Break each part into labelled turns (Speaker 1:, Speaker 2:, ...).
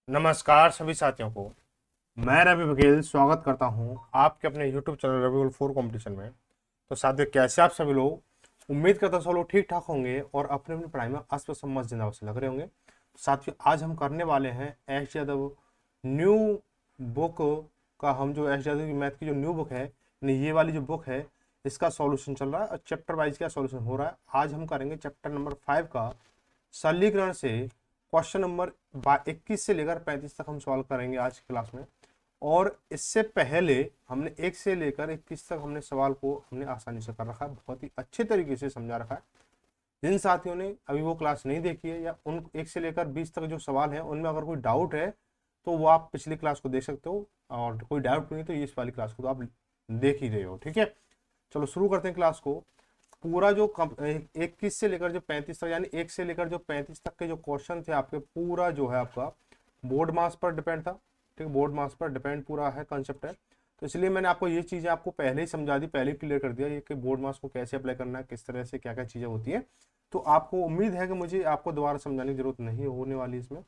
Speaker 1: नमस्कार सभी साथियों को। मैं रवि बघेल स्वागत करता हूं आपके अपने YouTube channel Ravi for competition में। तो साथियों, कैसे आप सभी लोग? उम्मीद करता हूं सब लोग ठीक ठाक होंगे और अपनी अपनी पढ़ाई में अस्त सम्मत जिंदाबाद से लग रहे होंगे। साथियों, आज हम करने वाले हैं एस यादव न्यू बुक का। हम जो एस यादव की मैथ की जो न्यू बुक है, यानी ये वाली जो बुक है, इसका सॉल्यूशन चल रहा है और चैप्टर वाइज का सॉल्यूशन हो रहा है। आज हम करेंगे चैप्टर नंबर 5 का सरलीकरण से क्वेश्चन नंबर 21 से लेकर 35 तक हम सॉल्व करेंगे आज की क्लास में। और इससे पहले हमने 1 से लेकर 21 तक हमने सवाल को हमने आसानी से कर रखा है, बहुत ही अच्छे तरीके से समझा रखा है। जिन साथियों ने अभी वो क्लास नहीं देखी है या उन 1 से लेकर 20 तक जो सवाल है उनमें अगर कोई डाउट है तो वो आप पिछली क्लास को देख सकते हो, और कोई डाउट नहीं तो ये इस वाली क्लास को तो आप देख ही रहे हो। ठीक है, चलो शुरू करते हैं क्लास को। पूरा जो 21 से लेकर जो 35 तक, यानी 1 से लेकर जो 35 तक के जो क्वेश्चन थे आपके, पूरा जो है आपका बोर्ड मार्क्स पर डिपेंड था। ठीक है, बोर्ड मार्क्स पर डिपेंड पूरा है, कंसेप्ट है। तो इसलिए मैंने आपको ये चीज़ें आपको पहले ही समझा दी, पहले ही क्लियर कर दिया ये कि बोर्ड मार्क्स को कैसे अप्लाई करना है, किस तरह से क्या क्या चीज़ें होती है। तो आपको उम्मीद है कि मुझे आपको दोबारा समझाने की जरूरत नहीं होने वाली इसमें।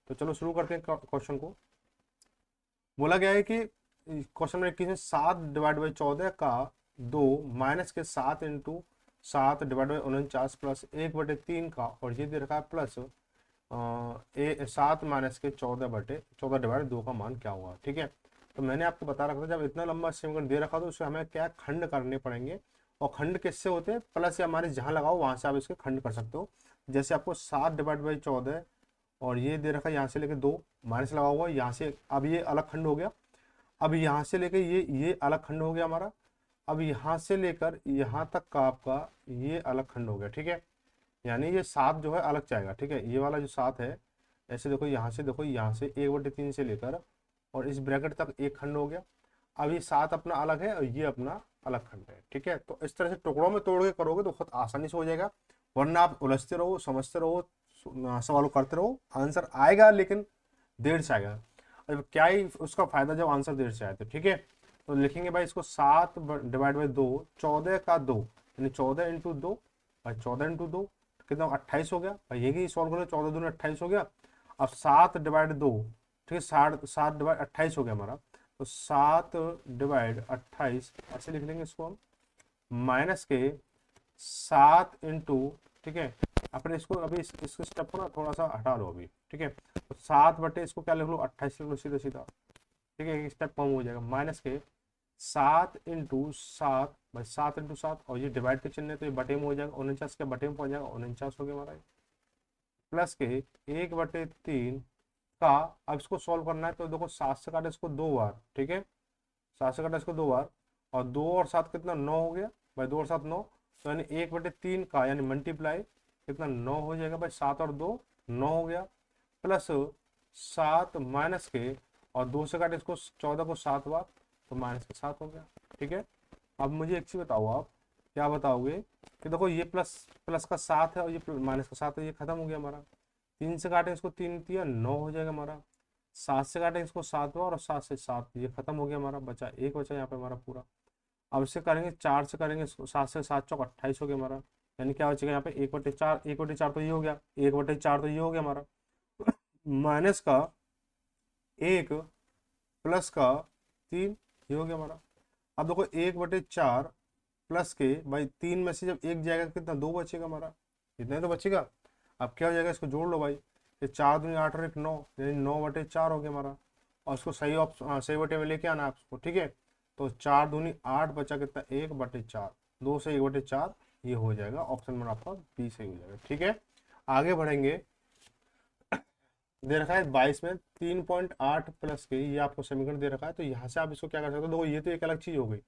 Speaker 1: तो चलो शुरू करते हैं क्वेश्चन को। बोला गया है कि क्वेश्चन नंबर 21 में 7/14 का 2 माइनस के 7 इंटू 7/49 प्लस 1/3 का, और ये दे रखा है प्लस 7 माइनस के 14/14/2 का मान क्या हुआ। ठीक है, तो मैंने आपको बता रखा था जब इतना लंबा समीकरण दे रखा तो उससे हमें क्या खंड करने पड़ेंगे। और खंड किससे होते हैं? प्लस या माइनस जहां लगाओ वहां से आप इसके खंड कर सकते हो। जैसे आपको 7/14 और ये दे रखा है, यहाँ से लेकर 2 माइनस लगा हुआ है यहाँ से, अब ये अलग खंड हो गया। अब यहाँ से लेकर ये अलग खंड हो गया हमारा। अब यहाँ से लेकर यहाँ तक का आपका ये अलग खंड हो गया। ठीक है, यानी ये 7 जो है अलग जाएगा। ठीक है, ये वाला जो 7 है, ऐसे देखो यहाँ से, देखो यहाँ से 1/3 से लेकर और इस ब्रैकेट तक एक खंड हो गया। अब ये 7 अपना अलग है और ये अपना अलग खंड है। ठीक है, तो इस तरह से टुकड़ों में तोड़ के करोगे तो बहुत आसानी से हो जाएगा, वरना आप उलझते रहो, समझते रहो, सवाल करते रहो, आंसर आएगा लेकिन देर से आएगा। अब क्या ही उसका फायदा जब आंसर देर से आए तो। ठीक है, तो लिखेंगे भाई इसको 7/2 14 का 2, यानी 14 × 2 भाई, 14 × 2 कितना 28 हो गया भाई। ये सॉल्व करो, 14×2 = 28 हो गया। अब 7/2, ठीक है, 7/28 हो गया हमारा। तो 7/28 ऐसे लिख लेंगे इसको हम, माइनस के 7 इंटू, ठीक है, अपने इसको अभी इसके स्टेप को ना थोड़ा सा हटा लो अभी। ठीक है, तो 7 बटे इसको क्या लिख लो, 28 लिख लो सीधा सीधा। ठीक है, एक स्टेप कम हो जाएगा, माइनस के 7 × 7 भाई, 7 × 7, और ये डिवाइड के चिन्ह है तो ये बटे में हो जाएगा, 49 के बटे में पहुंच जाएगा, 49 हो गया हमारा। प्लस के 1/3 का, अब इसको सॉल्व करना है तो देखो 7 से काटे इसको 2 बार। ठीक है, 7 से काटा इसको 2 बार, और 2 और 7 कितना 9 हो गया भाई, 2 और 7 9, तो यानी 1/3 का यानी मल्टीप्लाई कितना 9 हो जाएगा भाई, 7 और 2 9 हो गया। प्लस 7 माइनस के, और 2 से काटे इसको 14 को 7 बार, तो माइनस के 7 हो गया। ठीक है, अब मुझे एक चीज बताओ, आप क्या बताओगे कि देखो ये प्लस प्लस का 7 है और ये माइनस का 7 है, ये खत्म हो गया हमारा। 3 से काटे इसको 3 3 9 हो जाएगा हमारा। 7 से काटे इसको 7 बार और 7 से 7, ये खत्म हो गया हमारा, बचा एक बचा यहाँ पे हमारा पूरा। अब इससे करेंगे 4 से करेंगे इसको, 7 से 7 चौक 28 हो गया हमारा। यानी क्या बचेगा यहाँ पे 1/4, 1/4 तो ये हो गया, 1/4 तो ये हो गया हमारा, माइनस का 1 प्लस का 3, ये हो गया हमारा। अब देखो 1/4 प्लस के भाई 3 में से जब एक जाएगा कितना 2 बचेगा हमारा, इतना ही तो बचेगा। अब क्या हो जाएगा, इसको जोड़ लो भाई, ये 4 दूनी 8 और 1 9, यानी 9/4 हो गया हमारा। और उसको सही ऑप्शन सही बटे में लेके आना है आपको। ठीक है, तो 4 दूनी 8 बचा कितना 1/4, 2 से 1/4, ये हो जाएगा ऑप्शन नंबर आपका बी सही हो जाएगा। ठीक है, आगे बढ़ेंगे। दे रखा है 22 में 3.8 प्लस के, ये आपको समीकरण दे रखा है, तो यहाँ से आप इसको क्या कर सकते हो, देखो ये तो एक अलग चीज हो गई।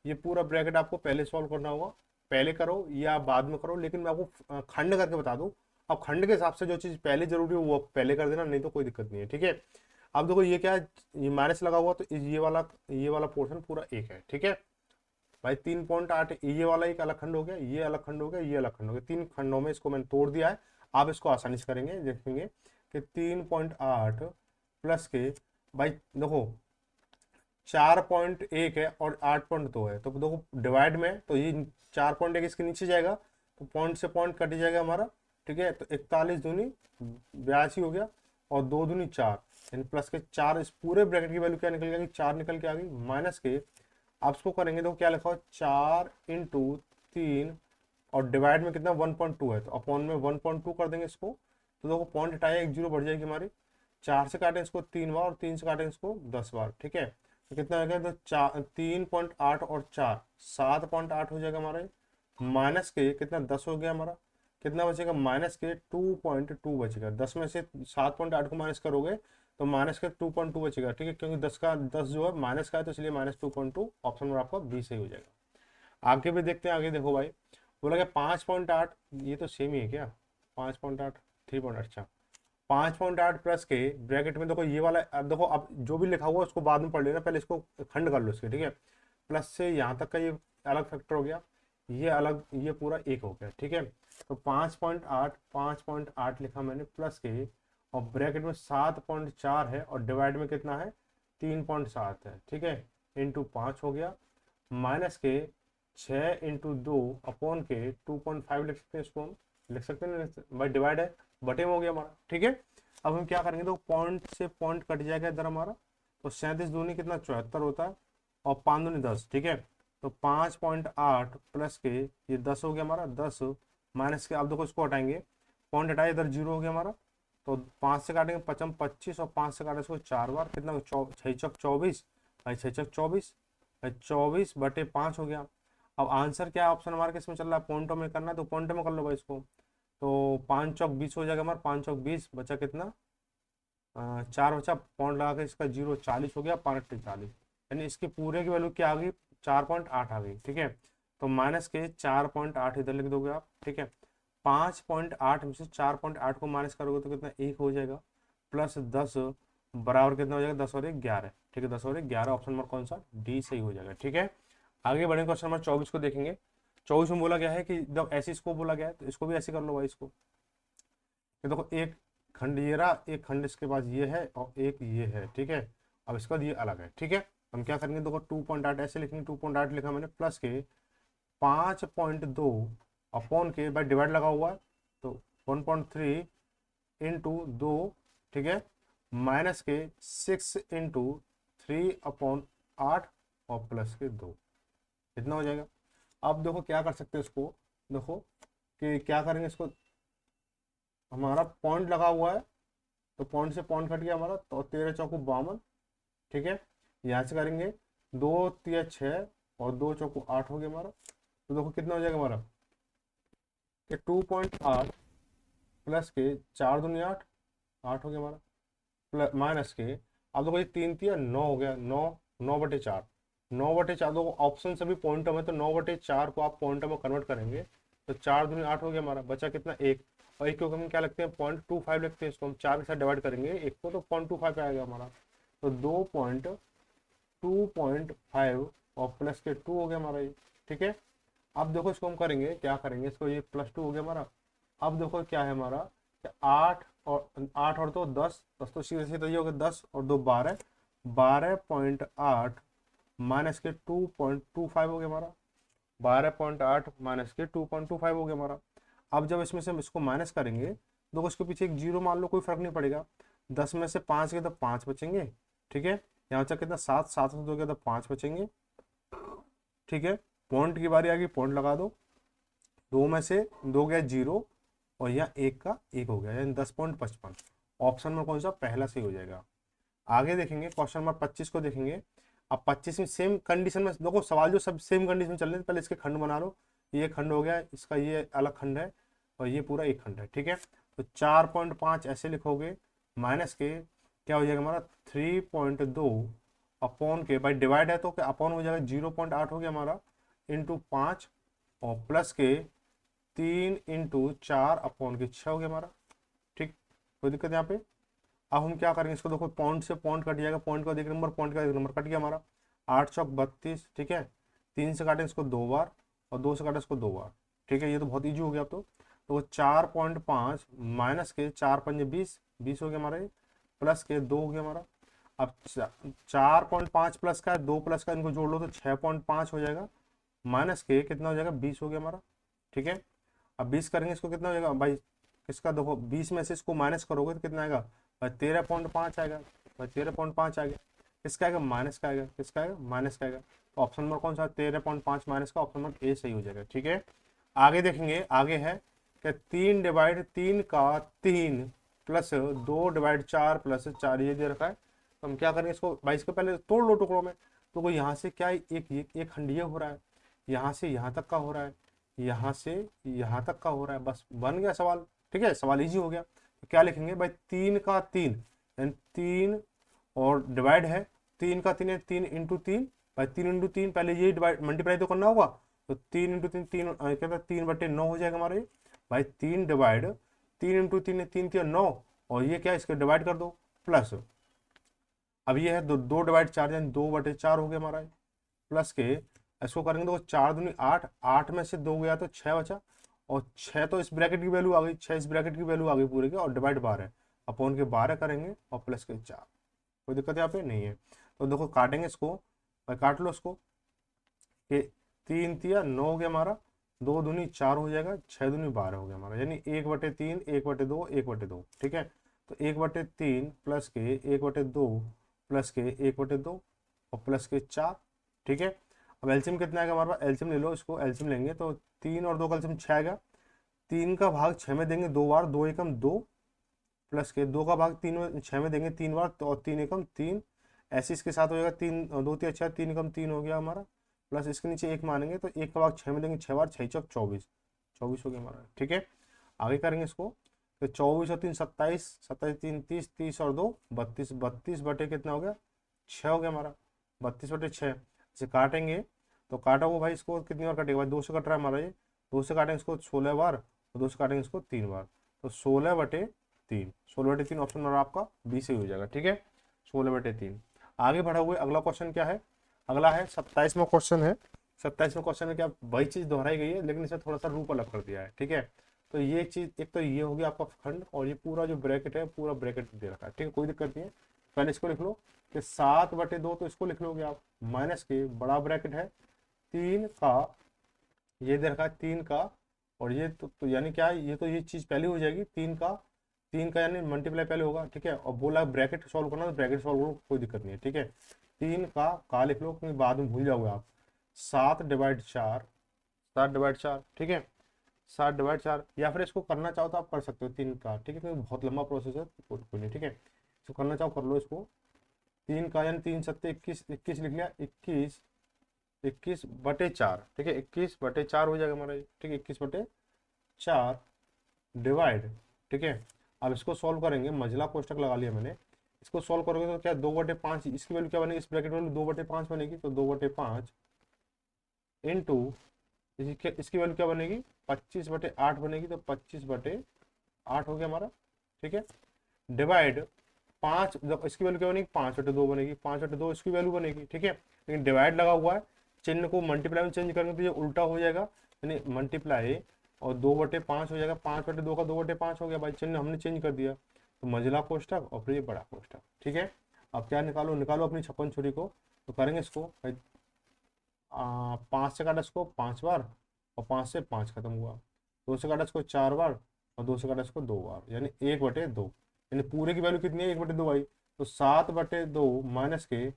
Speaker 1: ये पूरा ब्रैकेट आपको पहले सॉल्व करना होगा, पहले करो या बाद में करो, लेकिन मैं आपको खंड करके बता दूं। अब खंड के हिसाब से जो चीज पहले जरूरी हो वो पहले कर देना, नहीं तो कोई दिक्कत नहीं है। ठीक है, अब देखो ये क्या है, ये माइनस लगा हुआ तो ये वाला पोर्शन पूरा एक है। ठीक है भाई, 3.8 ये वाला एक अलग खंड हो गया, ये अलग खंड हो गया, ये अलग खंड हो गया, 3 खंडों में इसको मैंने तोड़ दिया है। आप इसको आसानी से करेंगे, देखेंगे कि 3.8 प्लस के, भाई देखो 4.1 है और 8.2 है, तो देखो डिवाइड में तो ये 4.1 इसके नीचे जाएगा, तो पॉइंट से पॉइंट कट जाएगा हमारा। ठीक है, तो 41 दूनी 82 हो गया, और 2 दूनी 4, यानी प्लस के 4, इस पूरे ब्रैकेट की वैल्यू क्या निकल गई, 4 निकल के आ गई, माइनस के आप इसको करेंगे तो क्या लिखा हो 4 इंटू 3 और डिवाइड में कितना 1.2 है, तो अपॉन में 1.2 कर देंगे इसको, तो देखो पॉइंट हटाया, एक जीरो बढ़ जाएगी हमारी, 4 से काटें इसको 3 बार और 3 से काटें इसको 10 बार, ठीक है, तो कितना हो गया, तो 3.8 और 4 7.8 हो जाएगा हमारा, माइनस के कितना 10 हो गया हमारा, कितना बचेगा माइनस के 2.2 बचेगा, 10 में से 7.8 को माइनस करोगे तो माइनस के 2.2 बचेगा, ठीक है, क्योंकि 10 जो है माइनस का है तो इसलिए -2.2 ऑप्शन में आपका बी सही हो जाएगा। आगे भी देखते हैं, आगे देखो भाई, बोला क्या 5.8, ये तो सेम ही है क्या, 5.8 3. अच्छा 5.8 प्लस के ब्रैकेट में देखो ये वाला, अब देखो अब जो भी लिखा हुआ है उसको बाद में पढ़ लेना, पहले इसको खंड कर लो इसके, ठीक है, प्लस से यहाँ तक का ये अलग फैक्टर हो गया, ये अलग, ये पूरा एक हो गया, ठीक है, तो 5.8 लिखा मैंने प्लस के, और ब्रैकेट में 7.4 है और डिवाइड में कितना है 3.7 है, ठीक है, इंटू 5 हो गया, माइनस के 6 इंटू 2 अपॉन के 2.5 लिख सकते हैं, इसको हम लिख सकते हैं भाई, डिवाइड है बटे में हो गया हमारा, ठीक है। अब हम क्या करेंगे, तो पॉइंट से पॉइंट कट जाएगा इधर हमारा, तो 37 दूनी कितना 74 होता है, और 5 दूनी 10, ठीक है, तो 5.8 प्लस के ये 10 हो गया हमारा, 10 माइनस के, अब देखो इसको हटाएंगे, पॉइंट हटाए इधर 0 हो गया हमारा, तो 5 से काटेंगे 55 25 और 5 से काटे इसको 4 बार, कितना 6 चौक 24 भाई, 6 चौक 24 भाई, 24 बटे 5 हो गया। अब आंसर क्या ऑप्शन हमारा किसमें चल रहा है, पॉइंटों में करना है, तो पॉइंटों में कर लो भाई इसको, तो 5 चौक 20 हो जाएगा हमारा, 5 चौक 20 बचा कितना 4 बचा, पॉइंट लगा के इसका 0 40 हो गया, 5 40, यानी इसकी पूरे की वैल्यू क्या आ गई 4.8 आ गई, ठीक है, तो माइनस के 4.8 इधर लिख दोगे आप, ठीक है, 5.8 में से 4.8 को माइनस करोगे तो कितना 1 हो जाएगा, प्लस 10 बराबर कितना हो जाएगा 10 और 1 11, ठीक है, 10 और 1 11, ऑप्शन नंबर कौन सा डी सही हो जाएगा, ठीक है। आगे बढ़े क्वेश्चन नंबर 24 को देखेंगे। 24 में बोला गया है कि जब ऐसे इसको बोला गया है तो इसको भी ऐसे कर लो भाई, इसको ये देखो एक खंड ये रहा, एक खंड इसके पास ये है और एक ये है, ठीक है, अब इसका ये अलग है, ठीक है, हम क्या करेंगे, देखो 2.8 ऐसे लिखेंगे, 2.8 लिखा मैंने प्लस के 5.2 अपॉन के बाय डिवाइड लगा हुआ है तो 1.3 इंटू 2, ठीक है, माइनस के 6 इंटू 3/8 और प्लस के 2, इतना हो जाएगा। अब देखो क्या कर सकते हैं इसको, देखो कि क्या करेंगे इसको, हमारा पॉइंट लगा हुआ है तो पॉइंट से पॉइंट कट गया हमारा, तो 13 चौको 52, ठीक है, यहाँ से करेंगे 2 3 6 और 2 चौको 8 हो गया हमारा, तो देखो कितना हो जाएगा हमारा कि 2.8 प्लस के 4 दूनी 8 8 हो गया हमारा, प्लस माइनस के, अब देखो ये 3 3 9 हो गया, 9 9/4 9/4, देखो ऑप्शन सभी पॉइंटों में, तो 9/4 को आप पॉइंटों में कन्वर्ट करेंगे तो 4 दूनी 8 हो गया हमारा, बचा कितना 1, और एक को हम क्या लगते हैं 0.25 लगते हैं, इसको हम 4 के साथ डिवाइड करेंगे एक को तो 0.25 आएगा हमारा, तो 2.2.5 और प्लस के 2 हो गया हमारा ये, ठीक है। अब देखो इसको हम करेंगे, क्या करेंगे इसको, ये +2 हो गया हमारा, अब देखो क्या है हमारा 8 और 2 10 10, तो सीधे सीधे ये हो गया 10 और 2 12 12.8 माइनस के 2.25 हो गया हमारा, 12.8 माइनस के 2.25 हो गया हमारा। अब जब इसमें से हम इसको माइनस करेंगे, देखो इसके पीछे एक जीरो मान लो, कोई फर्क नहीं पड़ेगा, 10 में से 5 गए तो 5 बचेंगे, ठीक है, यहाँ तक कितना 7 7 से 2 गया तो 5 बचेंगे, ठीक है, पॉइंट की बारी आ गई, पॉइंट लगा दो, 2 में से 2 गया 0 और यहाँ 1 का 1 हो गया, यानी 10.55, ऑप्शन में कौन सा पहला सही हो जाएगा। आगे देखेंगे क्वेश्चन नंबर 25 को देखेंगे। अब 25 में सेम कंडीशन में देखो, सवाल जो सब सेम कंडीशन में चल रहे हैं, पहले इसके खंड बना लो, ये खंड हो गया, इसका ये अलग खंड है और ये पूरा एक खंड है, ठीक है, तो 4.5 ऐसे लिखोगे, माइनस के क्या हो जाएगा हमारा 3.2 अपॉन के बाई डिवाइड है तो क्या अपॉन हो जाएगा 0.8 हो गया हमारा, इंटू 5 और प्लस के 3 इंटू 4 अपॉन के 6 हो गया हमारा, ठीक, कोई दिक्कत यहाँ पे। अब हम क्या करेंगे इसको, देखो पॉइंट से पॉइंट कट जाएगा, पॉइंट का एक नंबर पॉइंट का एक नंबर कट गया हमारा, 8 चौक 32, ठीक है, 3 से काटे इसको 2 बार और 2 से काटे इसको 2 बार, ठीक है, ये तो बहुत ईजी हो गया अब तो 4.5 माइनस के 4 पंजे 20 20 हो गया हमारा, ये प्लस के 2 हो गया हमारा। अब 4.5 प्लस का है 2 प्लस का, इनको जोड़ लो तो 6.5 हो जाएगा, माइनस के कितना हो जाएगा 20 हो गया हमारा, ठीक है। अब 20 करेंगे इसको कितना हो जाएगा भाई, इसका देखो 20 में से इसको माइनस करोगे तो कितना आएगा भाई 13.5 आएगा, भाई 13.5 आ गया। किसका आएगा? माइनस का आएगा। किसका आएगा? माइनस का आएगा। तो ऑप्शन नंबर कौन सा? 13.5 माइनस का, ऑप्शन नंबर ए सही हो जाएगा। ठीक है, आगे देखेंगे। आगे है कि 3/3 प्लस 2/4 प्लस 4 ये दे रखा है। तो हम क्या करेंगे इसको? भाई इसको पहले तोड़ लो टुकड़ों में। तो कोई यहाँ से क्या है, एक खंडीय हो रहा है, यहाँ से यहाँ तक का हो रहा है, यहाँ से यहाँ तक का हो रहा है। बस बन गया सवाल। ठीक है, सवाल इजी हो गया। तो क्या लिखेंगे भाई? 3 यानी 3 और डिवाइड है, 3 है, 3 × 3 भाई, 3 × 3 पहले ये डिवाइड मल्टीप्लाई तो करना होगा। तो 3 × 3 3 कहता है 3/9 हो जाएगा हमारे भाई। 3 है, 3 × 3 9, और ये क्या है? इसको डिवाइड कर दो प्लस। अब ये है 2/4 यानी 2/4 हो गया हमारा। प्लस के इसको करेंगे तो 4 दूनी 8, 8 में से 2 गया तो 6 बचा, और 6 तो इस ब्रैकेट की वैल्यू आ गई, 6 इस ब्रैकेट की वैल्यू आ गई पूरे की, और डिवाइड 12 अपॉन के 12 करेंगे, और प्लस के 4। कोई दिक्कत यहाँ पे नहीं है। तो देखो काटेंगे इसको, भाई काट लो इसको कि 3 × 3 = 9 हो गया हमारा, 2 दूनी 4 हो जाएगा, 6 दूनी 12 हो गया हमारा, यानी 1/3 1/2 1/2। ठीक है, तो 1/3 प्लस के 1/2 प्लस के 1/2 और प्लस के 4। ठीक है, अब एलसीएम कितना आएगा हमारे पास? एलसीएम ले लो, इसको एलसीएम लेंगे तो 3 और 2 का एलसीएम 6 आएगा। 3 का भाग 6 में देंगे 2 बार, 2 एकम 2, प्लस के 2 का भाग 6 में देंगे 3 बार, तो और 3 एकम 3। ऐसे इसके साथ हो जाएगा 3 2 3 अच्छा 3 एकम 3 हो गया हमारा, प्लस इसके नीचे 1 मानेंगे तो 1 का भाग 6 में देंगे 6 बार, 6 चौक 24, 24 हो गया हमारा। ठीक है, आगे करेंगे इसको। तो 24 और 3 27, 27 3 30, 30 और 2 32, 32 बटे कितना हो गया? 6 हो गया हमारा, 32/6। इसे काटेंगे तो काटा हुआ भाई, इसको कितनी बार काटेगा भाई? 2 से कट रहा है हमारा ये, 2 से काटेंगे इसको 16 बार, और 2 से काटेंगे इसको 3 बार, तो 16/3, 16/3 ऑप्शन नंबर आपका बी से हो जाएगा। ठीक है, 16/3। आगे बढ़ा हुए अगला क्वेश्चन क्या है? अगला है 27वां क्वेश्चन है। 27वें क्वेश्चन में क्या वही चीज दोहराई गई है, लेकिन इसे थोड़ा सा रूप अलग कर दिया है। ठीक है, तो ये चीज एक तो ये हो गया आपका खंड, और ये पूरा जो ब्रैकेट है पूरा ब्रैकेट दे रखा है। ठीक है, कोई दिक्कत नहीं है। पहले इसको लिख लो कि 7/2, तो इसको लिख लोगे आप, माइनस के बड़ा ब्रैकेट है 3 का, ये दे रखा है 3 का, और ये तो यानी क्या है? ये तो ये चीज पहले हो जाएगी, 3 का यानी मल्टीप्लाई पहले होगा। ठीक है, और बोला ब्रैकेट सॉल्व करना, तो ब्रैकेट सॉल्व करो, कोई दिक्कत नहीं है। ठीक है, 3 का लिख लो क्योंकि बाद में भूल जाओगे आप। 7/4, 7/4। ठीक है, 7/4, या फिर इसको करना चाहो तो आप कर सकते हो 3 का। ठीक है, क्योंकि बहुत लंबा प्रोसेस है, कोई नहीं। ठीक है, इसको करना चाहो कर लो इसको। 3 का यानी 3 × 7 = 21, 21 लिख लिया, 21/4। ठीक है, 21/4 हो जाएगा हमारा ये। ठीक है, 21/4 डिवाइड। ठीक है, अब इसको सॉल्व करेंगे, मंझला कोष्टक लगा लिया मैंने। इसको सॉल्व करोगे तो क्या 2/5, इसकी वैल्यू क्या बनेगी? इस ब्रैकेट वैल्यू 2/5 बनेगी, तो 2/5 इंटू इसकी वैल्यू क्या बनेगी? 25/8 बनेगी, तो 25/8 हो गया हमारा। ठीक है, डिवाइड 5, इसकी वैल्यू क्या बनेगी? 5/2 बनेगी, 5/2 इसकी वैल्यू बनेगी। ठीक है, लेकिन डिवाइड लगा हुआ है, चिन्ह को मल्टीप्लाई में चेंज करेंगे तो ये उल्टा हो जाएगा, यानी मल्टीप्लाई और 2/5 हो जाएगा, 5/2 का 2/5 हो गया भाई, चिन्ह हमने चेंज कर दिया। तो मंझला कोष्टक और फिर ये बड़ा कोष्टक। ठीक है, अब क्या निकालो? निकालो अपनी 56 छुरी को। तो करेंगे इसको भाई, 5 से काटा इसको 5 बार, और 5 से 5 खत्म हुआ, 2 से काटा इसको 4 बार, और 2 से काटा इसको 2 बार, यानी 1/2, यानी पूरे की वैल्यू कितनी है? 1/2 आई। तो 7/2 माइनस के,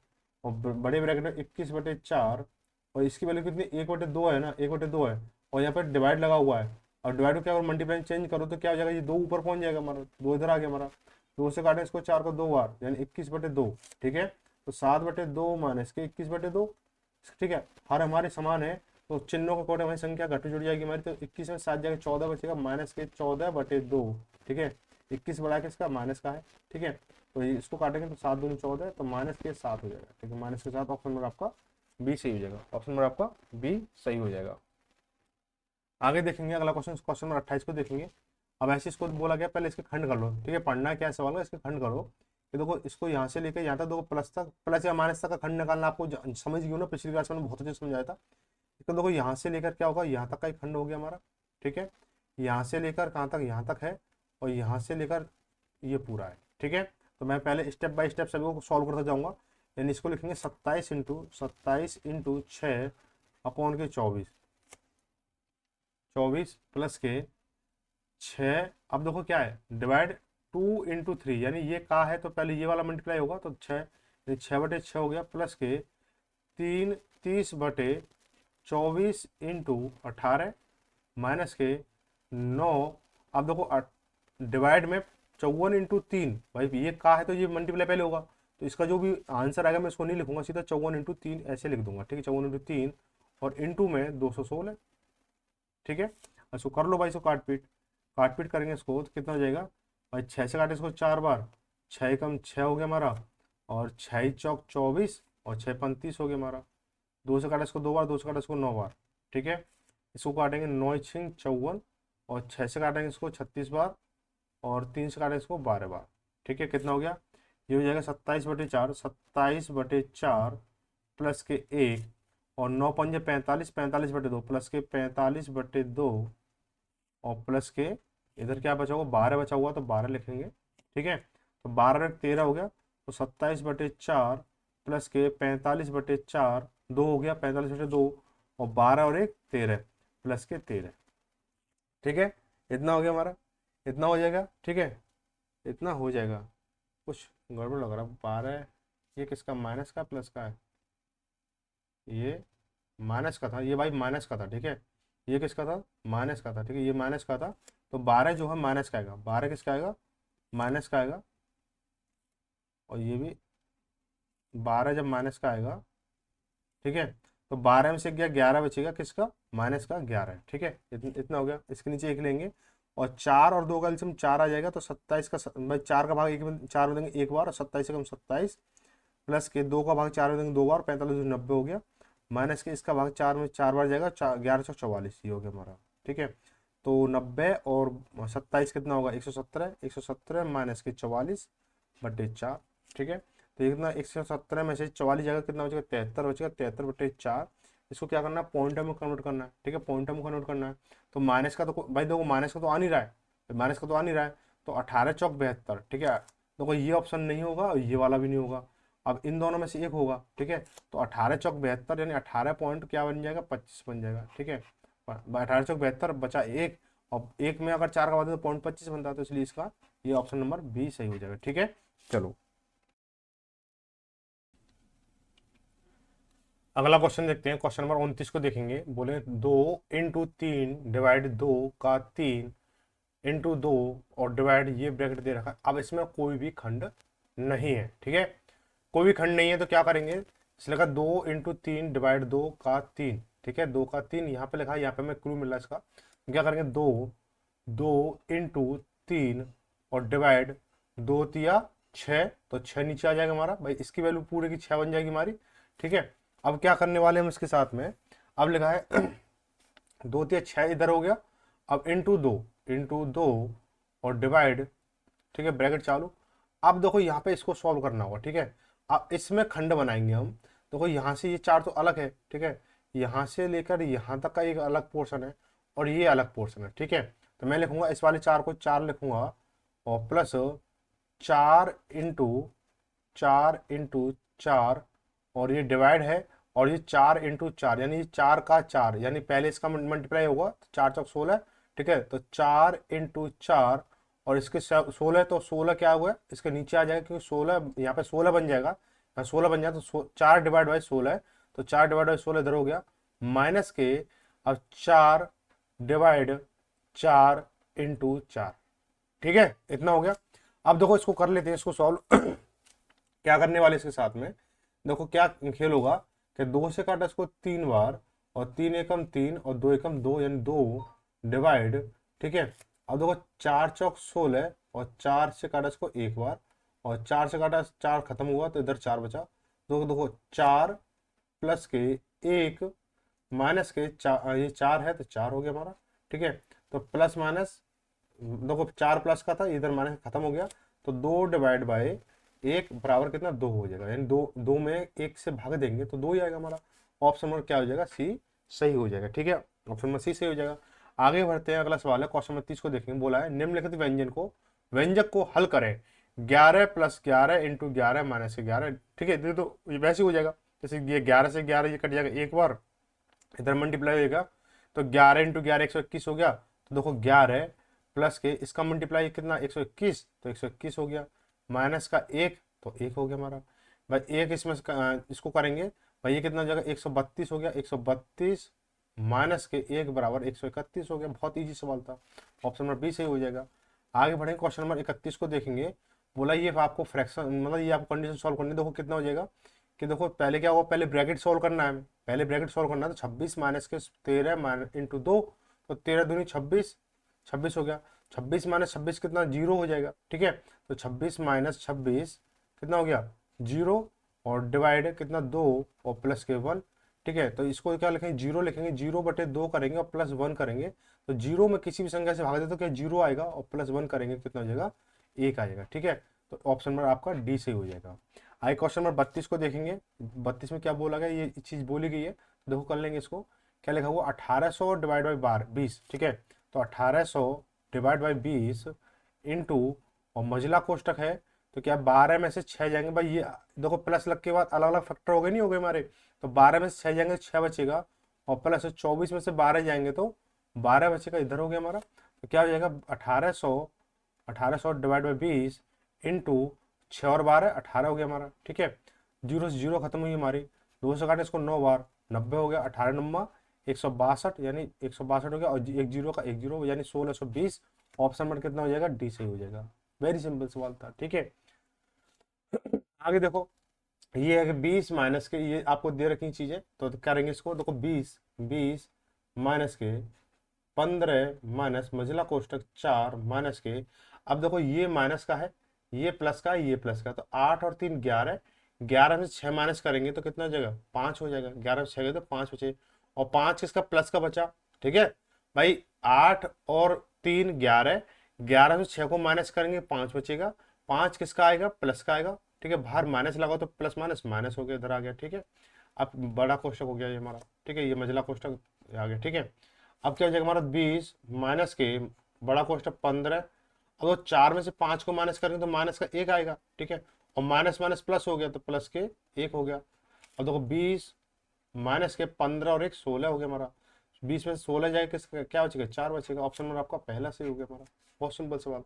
Speaker 1: और बड़े ब्रैकेट में 21/4, और इसकी वैल्यू कितनी? 1/2 है ना, 1/2 है, और यहाँ पर डिवाइड लगा हुआ है, और डिवाइड को क्या और मल्टीप्लाई चेंज करो तो क्या हो जाएगा? ये 2 ऊपर पहुंच जाएगा हमारा, 2 इधर आ गया हमारा, 2 से काटे इसको 4 को 2 बार, यानी 21/2। ठीक है, तो 7/2 माइनस के 21/2। ठीक है, हर हमारे समान है, तो चिन्हों के अकॉर्डिंग हमारी संख्या घट जुड़ जाएगी हमारी, तो 21 में 7 जाएगा 14 बचेगा, माइनस के 14/2। ठीक है, 21 बढ़ा के इसका माइनस का है। ठीक है, तो इसको काटेंगे तो 7 दूनी 14, तो माइनस के 7 हो जाएगा। ठीक है, माइनस के 7, ऑप्शन नंबर आपका बी सही हो जाएगा। ऑप्शन नंबर आपका बी सही हो जाएगा। आगे देखेंगे अगला क्वेश्चन, क्वेश्चन नंबर 28 को देखेंगे। अब ऐसे इसको बोला गया पहले इसके खंड कर लो। ठीक है, पढ़ना क्या सवाल है, इसके खंड करो। कि देखो इसको यहाँ से लेकर यहाँ तक देखो प्लस तक, प्लस या माइनस तक का खंड निकालना आपको समझ गई हो ना, पिछली क्लास में बहुत अच्छे से समझाया था। तो देखो यहाँ से लेकर क्या होगा, यहाँ तक का एक खंड हो गया हमारा। ठीक है, यहाँ से लेकर कहाँ तक? यहाँ तक है, और यहाँ से लेकर ये पूरा है। ठीक है, तो मैं पहले स्टेप बाय स्टेप सभी को सॉल्व करता जाऊँगा। यानी इसको लिखेंगे 27 × 6 24 प्लस के 6। अब देखो क्या है, डिवाइड 2 × 3 यानी ये का है तो पहले ये वाला मल्टीप्लाई होगा तो 6, 6/6 हो गया, प्लस के 30/24 माइनस के 9। अब देखो डिवाइड में 54 × 3, भाई ये का है तो ये मल्टीप्लाई पहले होगा, तो इसका जो भी आंसर आएगा मैं इसको नहीं लिखूंगा, सीधा 54 × 3 ऐसे लिख दूंगा, ठीक है, 54 × 3 और इंटू में 216, ठीक है। इसको कर लो भाई, इसको काट पीट करेंगे इसको तो कितना हो जाएगा भाई, 6 से काटे इसको 4 बार, 6 कम 6 हो गया हमारा, और 6 चौक 24 और 6 35 हो गया हमारा, 2 से काटे इसको 2 बार, 2 से काटे इसको 9 बार, ठीक है। इसको काटेंगे 9 × 6 = 54 और 6 से काटेंगे इसको 36 बार और 3 से काटेंगे इसको 12 बार, ठीक है। कितना हो गया, ये हो जाएगा 27/4, 27/4 प्लस के 1 और 9 पंजे 45, 45/2 प्लस के 45/2 और प्लस के इधर क्या बचा होगा, 12 बचा हुआ तो 12 लिखेंगे, ठीक है। तो 12 और 13 हो गया, तो 27/4 प्लस के 45/4, 2 हो गया, 45/2 और 12 और 1 13 प्लस के 13, ठीक है। इतना हो गया हमारा, इतना हो जाएगा, ठीक है, इतना हो जाएगा। कुछ गड़बड़ लग रहा है, 12 ये किसका, माइनस का प्लस का है, ये माइनस का था, ये भाई माइनस का था, ठीक है। ये किसका था, माइनस का था, ठीक है, ये माइनस का था, तो 12 जो है माइनस का आएगा, 12 किसका आएगा, माइनस का आएगा, और ये भी 12 जब माइनस का आएगा, ठीक है, तो 12 में से गया 11 बचेगा, किसका, माइनस का 11, ठीक है। इतना हो गया, इसके नीचे 1 लेंगे और 4 और 2 का एलसीएम 4 आ जाएगा, तो 27 का भाई 4 का भाग 4 में देंगे 1 बार, और 27 से कम 27 प्लस के 2 का भाग 4 में देंगे 2 बार, 45 90 हो गया, माइनस के इसका भाग 4 में 4 बार जाएगा, 11 चौक 44, ये हो गया हमारा, ठीक है। तो 90 और 27 कितना होगा, 117, 117 माइनस के 44/4, ठीक है। तो ये कितना, 117 में से 44 जाएगा, कितना बचेगा, 73 बचेगा, 73/4। इसको क्या करना है, पॉइंटर में कन्वर्ट करना है, ठीक है, पॉइंटर में कन्वर्ट करना है। तो माइनस का तो भाई देखो, माइनस का तो आ नहीं रहा है, माइनस का तो आ नहीं रहा है, तो 18 चौक 72, ठीक है। देखो ये ऑप्शन नहीं होगा और ये वाला भी नहीं होगा, अब इन दोनों में से एक होगा, ठीक है। तो 18 चौक 72 यानी 18 पॉइंट क्या बन जाएगा, 25 बन जाएगा, ठीक है। 18 चौक 72 बचा 1, और 1 में अगर 4 का बात है तो पॉइंट 25 बनता है, तो इसलिए इसका ये ऑप्शन नंबर बी सही हो जाएगा, ठीक है। चलो अगला क्वेश्चन देखते हैं, क्वेश्चन नंबर 29 को देखेंगे। बोले 2 × 3 ÷ 2 का 3 इंटू 2 और डिवाइड, ये ब्रैकेट दे रखा है। अब इसमें कोई भी खंड नहीं है, ठीक है, कोई भी खंड नहीं है, तो क्या करेंगे, इसलिए लिखा 2 × 3 ÷ 2 का 3, ठीक है, 2 का 3 यहाँ पे लिखा है, यहाँ पे हमें क्लू मिल रहा है इसका। क्या करेंगे, 2 × 3 और डिवाइड, 2 × 3 = 6, तो 6 नीचे आ जाएगा हमारा, भाई इसकी वैल्यू पूरे की 6 बन जाएगी हमारी, ठीक है। अब क्या करने वाले हम इसके साथ में, अब लिखा है 2 × 3 = 6 इधर हो गया, अब इंटू दो और डिवाइड, ठीक है, ब्रैकेट चालू। अब देखो यहाँ पे इसको सॉल्व करना होगा, ठीक है। अब इसमें खंड बनाएंगे हम, देखो यहाँ से ये 4 तो अलग है, ठीक है, यहाँ से लेकर यहाँ तक का एक अलग पोर्शन है और ये अलग पोर्शन है, ठीक है। तो मैं लिखूंगा इस वाले 4 को 4 लिखूंगा, और प्लस 4 × 4 और ये डिवाइड है, और ये 4 × 4 यानी 4 का 4, यानी पहले इसका मल्टीप्लाई होगा, तो 4 चौक 16, ठीक है। तो 4 × 4 और इसके 16, तो 16 क्या हुआ है, इसके नीचे आ जाएगा, क्योंकि 16 यहाँ पे 16 बन जाएगा, 16 बन जाए तो 4/16 है, तो 4/16 इधर हो गया, माइनस के अब 4/4 ठीक है, इतना हो गया। अब देखो इसको कर लेते हैं, इसको सॉल्व क्या करने वाले इसके साथ में, देखो क्या खेल होगा कि 2 से काटा इसको 3 बार, और 3 एकम 3 और 2 एकम 2 यानी 2 डिवाइड, ठीक है। अब देखो 4 चौक 16 और 4 से काटा इसको 1 बार, और 4 से काटा 4 खत्म हुआ, तो इधर 4 बचा, तो देखो 4 प्लस के 1 माइनस के 4, ये 4 है तो 4 हो गया हमारा, ठीक है। तो प्लस माइनस, देखो 4 प्लस का था, इधर माइनस खत्म हो गया, तो 2/1 बराबर कितना, 2 हो जाएगा, यानी 2 में 1 से भाग देंगे तो 2 ही आएगा हमारा। ऑप्शन नंबर क्या हो जाएगा, सी सही हो जाएगा, ठीक है, ऑप्शन नंबर सी सही हो जाएगा। आगे बढ़ते हैं, अगला सवाल है, क्वेश्चन नंबर 30 को देखेंगे। बोला है निम्नलिखित व्यंजक को हल करें, 11 + 11 × 11 - 11, ठीक है। तो ये वैसे हो जाएगा, जैसे ये 11 से 11 ये कट जाएगा एक बार, इधर मल्टीप्लाई होगा, तो 11 × 11 121 हो गया, तो देखो 11 प्लस के इसका मल्टीप्लाई कितना 121, तो 121 हो गया, माइनस का 1 तो 1 हो गया हमारा भाई, एक इसमें इसको करेंगे भाई, ये कितना हो जाएगा 132 हो गया, 132 माइनस के 1 बराबर 131 हो गया। बहुत ईजी सवाल था, ऑप्शन नंबर बी सही हो जाएगा। आगे बढ़ेंगे, क्वेश्चन नंबर 31 को देखेंगे। बोला ये आपको फ्रैक्शन मतलब ये आपको कंडीशन सॉल्व करनी है। देखो कितना हो जाएगा कि देखो पहले क्या होगा, पहले ब्रैकेट सॉल्व करना है, पहले ब्रैकेट सॉल्व करना है। तो 26 माइनस के 13 माइनस इंटू 2, तो 13 दूनी 26, 26 हो गया। 26 माइनस 26 कितना, 0 हो जाएगा, ठीक है। तो 26 माइनस 26 कितना हो गया, 0, और डिवाइड कितना 2 और प्लस के 1, ठीक है। तो इसको क्या लिखेंगे, 0 लिखेंगे, 0/2 करेंगे और प्लस 1 करेंगे। तो 0 में किसी भी संख्या से भाग दे तो क्या 0 आएगा, और प्लस 1 करेंगे कितना हो जाएगा, 1 आ जाएगा, ठीक है। तो ऑप्शन नंबर आपका डी सही हो जाएगा। आगे क्वेश्चन नंबर 32 को देखेंगे। 32 में क्या बोला गया, ये चीज बोली गई है, देखो कर लेंगे इसको। क्या लिखा हुआ, 1800 डिवाइड बाई 20, ठीक है। तो 1800 डिवाइड बाई 20 इंटू, और मझला कोष्टक है तो क्या 12 में से 6 जाएंगे भाई, ये देखो प्लस लग के बाद अलग अलग फैक्टर हो गए, नहीं हो गए हमारे। तो 12 में से 6 जाएंगे, 6 बचेगा, और प्लस 24 में से 12 जाएंगे तो 12 बचेगा, इधर हो गया हमारा। तो क्या हो जाएगा, 1800 डिवाइड बाई 20 इंटू 6 और 12, 18 हो गया हमारा, ठीक है। 0 से 0 खत्म हुई हमारी, 2 से काटे इसको 9 बार, 90 हो गया। 18 नंबर 162, यानी 162 हो गया, और एक जीरो का एक जीरो, यानी 1620। ऑप्शन नंबर कितना हो जाएगा, डी सही हो जाएगा। वेरी सिंपल सवाल था, ठीक है। आगे देखो, ये है कि 20 माइनस के, ये आपको दे रखी चीजें, तो करेंगे इसको। देखो 20 माइनस के 15 माइनस मझला कोष्टक 4 माइनस के, अब देखो ये माइनस का है, ये प्लस का है, ये प्लस का, तो 8 और 3 11, 11 में से 6 माइनस करेंगे तो कितना हो जाएगा, 5 हो जाएगा। 11 में 6 गए तो 5 बचे, और 5 किसका, प्लस का बचा, ठीक है भाई। 8 और 3 11, 11 में 6 को माइनस करेंगे 5 बचेगा, 5 किसका आएगा, प्लस का आएगा, ठीक है। बाहर माइनस लगाओ तो प्लस माइनस माइनस हो गया, इधर आ गया, ठीक है। अब बड़ा कोष्टक हो गया ये हमारा, ठीक है, ये मझला कोष्टक आ गया, ठीक है। अब क्या हो जाएगा हमारा, 20 माइनस के बड़ा कोष्टक 15, अगर 4 में से 5 को माइनस करेंगे तो माइनस का 1 आएगा, ठीक है। और माइनस माइनस प्लस हो गया तो प्लस के 1 हो गया। अब देखो 20 माइनस के 15 और 1 16 हो गया हमारा। 20 में से 16 जाएगा, किसका क्या बचेगा, 4 बचेगा। ऑप्शन नंबर आपका पहला सही हो गया हमारा। बहुत सिंपल सवाल।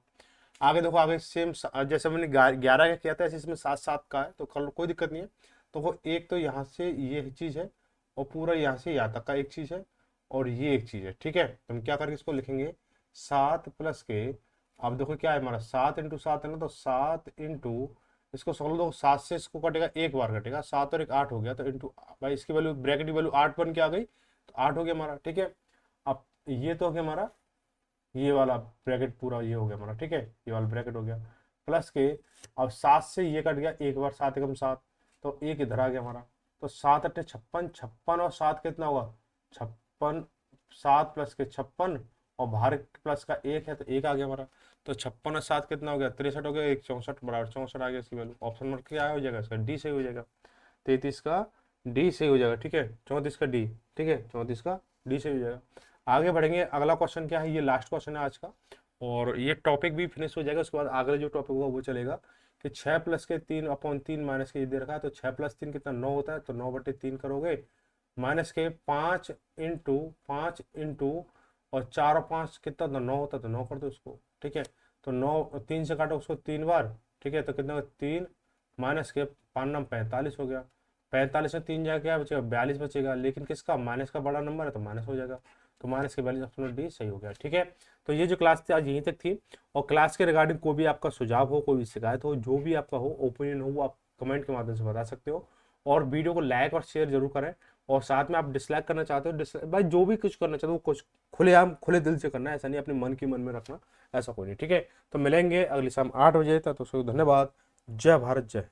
Speaker 1: आगे देखो, आगे सेम जैसे मैंने 11 का किया था, ऐसे इसमें 7 का है, तो कर लो, कोई दिक्कत नहीं है। तो वो एक तो यहाँ से ये चीज है, और पूरा यहाँ से यहाँ तक का एक चीज है, और ये एक चीज है, ठीक है। तो हम क्या करके इसको लिखेंगे, 7 प्लस के, अब देखो क्या है हमारा, 7 इंटू 7 है ना, तो 7 इंटू, इसको सोल्व दो, 7 से इसको कटेगा, एक बार कटेगा, 7 और 1 8 हो गया, तो इंटू भाई इसकी वैल्यू, ब्रैकेट की वैल्यू 8 बन के आ गई, तो 8 हो गया हमारा, ठीक है। अब ये तो हो गया हमारा, ये वाला ब्रैकेट पूरा ये हो गया हमारा, ठीक है, ये वाला ब्रैकेट हो गया, प्लस के, अब 7 से ये कट गया, एक बार 7 एकम 7, तो एक इधर आ गया हमारा। तो 7 अट्ठे 56, 56 और 7 कितना होगा, 56, 7 प्लस के 56, और बाहर प्लस का 1 है तो 1 आ गया हमारा। तो 56 और 7 कितना हो गया, 63 हो गया, 1 64 बराबर 64 आ गया इसकी वैल्यू। ऑप्शन नंबर क्या हो जाएगा इसका, डी सही हो जाएगा। 33 का डी सही हो जाएगा, ठीक है। 34 का डी, ठीक है, 34 का डी सही हो जाएगा। आगे बढ़ेंगे, अगला क्वेश्चन क्या है, ये लास्ट क्वेश्चन है आज का, और ये टॉपिक भी फिनिश हो जाएगा। उसके बाद अगला जो टॉपिक होगा वो चलेगा कि 6 प्लस के 3/3 माइनस के ये दे रखा है, तो 6 प्लस 3 कितना, 9 होता है, तो 9/3 करोगे, माइनस के 5 इंटू और 4 और 5 कितना, तो 9 होता है, तो 9 कर दो उसको, ठीक है। तो 9, 3 से काटो उसको 3 बार, ठीक है, तो कितना होगा, 3 माइनस के 5 9 45 हो गया। 45 में 3 जाएगा, क्या बचेगा, 42 बचेगा, लेकिन किसका, माइनस का बड़ा नंबर है तो माइनस हो जाएगा, तो माइनस के 42, ऑप्शन डी सही हो गया, ठीक है। तो ये जो क्लास थी आज यहीं तक थी, और क्लास के रिगार्डिंग कोई भी आपका सुझाव हो, कोई भी शिकायत हो, जो भी आपका हो, ओपिनियन हो, वो आप कमेंट के माध्यम से बता सकते हो। और वीडियो को लाइक और शेयर जरूर करें, और साथ में आप डिसलाइक करना चाहते हो, डिसलाइक भाई जो भी कुछ करना चाहते हो वो कुछ खुलेआम खुले दिल से करना है, ऐसा नहीं अपने मन की मन में रखना, ऐसा कोई नहीं, ठीक है। तो मिलेंगे अगली शाम 8 बजे तक, तो धन्यवाद। जय भारत, जय